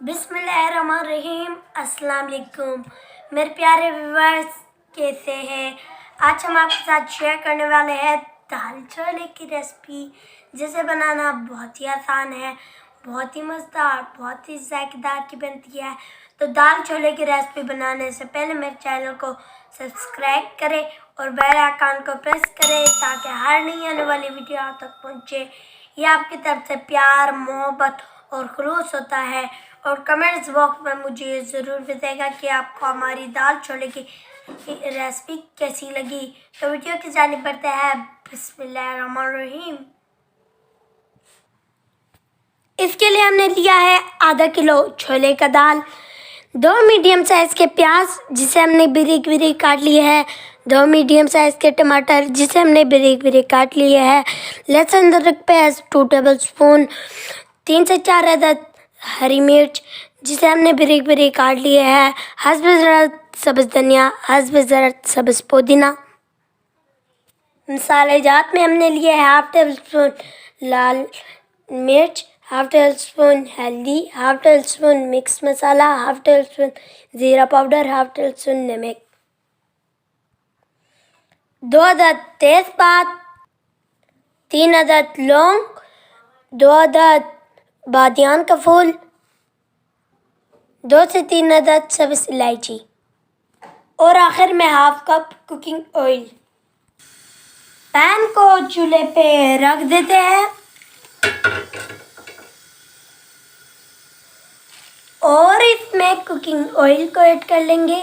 बिस्मिल्लाहिर्रहमानिर्रहीम। अस्सलाम वालेकुम मेरे प्यारे व्यूअर्स, कैसे हैं? आज हम आपके साथ शेयर करने वाले हैं दाल छोले की रेसिपी, जिसे बनाना बहुत ही आसान है, बहुत ही मज़ेदार, बहुत ही जायकेदार की बनती है। तो दाल छोले की रेसिपी बनाने से पहले मेरे चैनल को सब्सक्राइब करें और बेल आइकन को प्रेस करें ताकि हर नई आने वाली वीडियो आप तक पहुँचे। ये आपकी तरफ से प्यार, मोहब्बत और खुलूस होता है। और कमेंट्स बॉक्स में मुझे ये ज़रूर बताएगा कि आपको हमारी दाल छोले की रेसिपी कैसी लगी। तो वीडियो की जानिब बढ़ते हैं। बिस्मिल्लाहिर्रहमानिर्रहीम। इसके लिए हमने लिया है आधा किलो छोले का दाल, 2 मीडियम साइज़ के प्याज जिसे हमने बारीक बारीक काट लिए है, 2 मीडियम साइज़ के टमाटर जिसे हमने बारीक बारीक काट लिए है, लहसुन अदरक पेस्ट 2 टेबल स्पून, 3 से 4 अदद हरी मिर्च जिसे हमने बारीक बारीक काट लिए है, हस्ब ज़रूरत सब्ज़ धनिया, हस्ब ज़रूरत सब्ज़ पुदीना। मसाले जात में हमने लिए है हाफ टेबल स्पून लाल मिर्च, हाफ टेबल स्पून हल्दी, हाफ टेबल स्पून मिक्स मसाला, हाफ टेबल स्पून ज़ीरा पाउडर, हाफ टेबल स्पून नमक, 2 अदद तेज़पात, 3 अदद लौंग, 2 अदद बादियान का फूल, 2 से 3 अदद सब्ज़ इलायची और आखिर में half cup cooking oil. Pan को चूल्हे पे रख देते हैं और इसमें कुकिंग ऑयल को ऐड कर लेंगे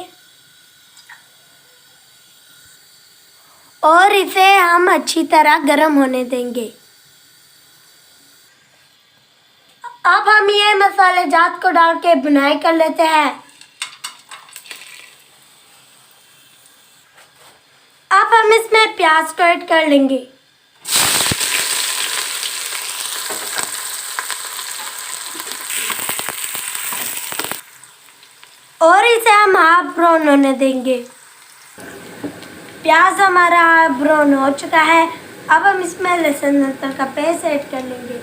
और इसे हम अच्छी तरह गर्म होने देंगे। अब हम ये मसाले जात को डाल के भुनाई कर लेते हैं। अब हम इसमें प्याज को ऐड कर लेंगे और इसे हम हाफ ब्राउन होने देंगे। प्याज हमारा हाफ ब्राउन हो चुका है। अब हम इसमें लहसुन अदरक का पेस्ट ऐड कर लेंगे।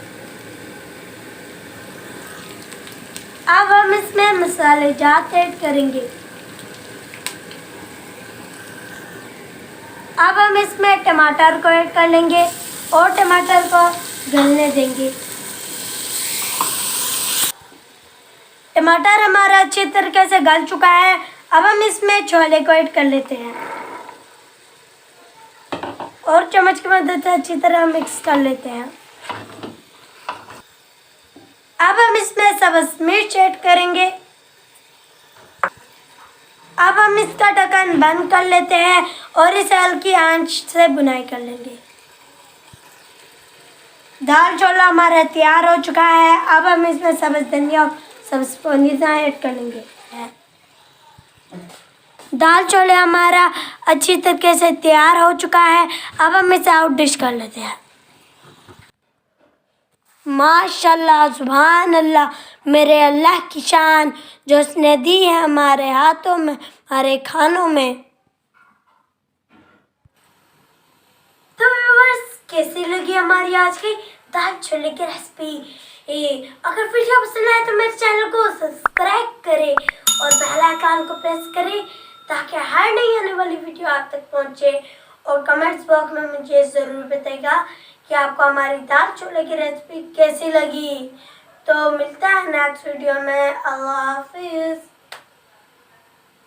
अब हम इसमें मसाले जात ऐड करेंगे। अब हम इसमें टमाटर को ऐड कर लेंगे और टमाटर को गलने देंगे। टमाटर हमारा अच्छी तरीके से गल चुका है। अब हम इसमें छोले को ऐड कर लेते हैं और चम्मच की मदद से अच्छी तरह मिक्स कर लेते हैं। अब हम इसमें सब्ज़ मिर्च ऐड करेंगे। अब हम इसका ढक्कन बंद कर लेते हैं और इसे हल्की आंच से भुनाई कर लेंगे। दाल छोला हमारा तैयार हो चुका है। अब हम इसमें सब्ज़ धनिया और सब्ज़ पुदीना ऐड कर लेंगे। दाल छोले हमारा अच्छी तरीके से तैयार हो चुका है। अब हम इसे आउट डिश कर लेते हैं। माशाल्लाह, सुभान अल्लाह, मेरे अल्लाह की शान जो उसने दी है हमारे हाथों में, हमारे खानों में। तो व्यूअर्स, कैसी लगी हमारी आज की दाल छोले की रेसिपी? अगर वीडियो पसंद आए तो मेरे चैनल को सब्सक्राइब करें और बेल आइकन को प्रेस करें ताकि हर नई आने वाली वीडियो आप तक पहुंचे। और कमेंट्स बॉक्स में मुझे ज़रूर बताइएगा कि आपको हमारी दाल छोले की रेसिपी कैसी लगी। तो मिलता है नेक्स्ट वीडियो में। अल्लाह हाफिज़।